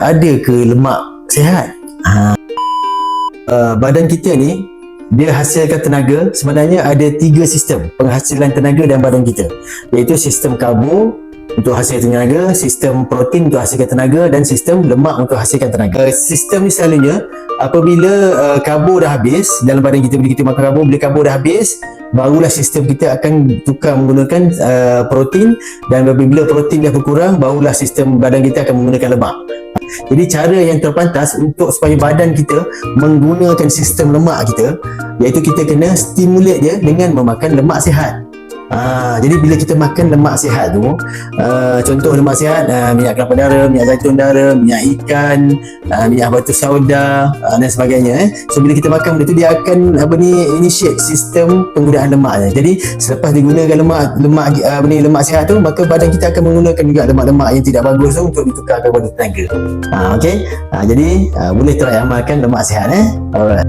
ada ke lemak sihat? Badan kita ni dia hasilkan tenaga. Sebenarnya ada 3 sistem penghasilan tenaga dalam badan kita, iaitu sistem karbo untuk hasilkan tenaga, sistem protein untuk hasilkan tenaga, dan sistem lemak untuk hasilkan tenaga. Sistem ni selalunya apabila karbo dah habis dalam badan kita, bila kita makan karbo, bila karbo dah habis, barulah sistem kita akan tukar menggunakan protein, dan apabila protein dah berkurang, barulah sistem badan kita akan menggunakan lemak. Jadi cara yang terpantas untuk supaya badan kita menggunakan sistem lemak kita, iaitu kita kena stimulate dia dengan memakan lemak sihat. Jadi bila kita makan lemak sihat tu, contoh lemak sihat, minyak kelapa dara, minyak zaitun dara, minyak ikan, minyak batu sauda, dan sebagainya. So bila kita makan benda tu, dia akan initiate sistem penggunaan lemaknya. Jadi selepas digunakan lemak sihat tu, maka badan kita akan menggunakan juga lemak-lemak yang tidak bagus tu untuk ditukarkan kepada tenaga. Okey. Jadi boleh try amalkan lemak sihat. Alright.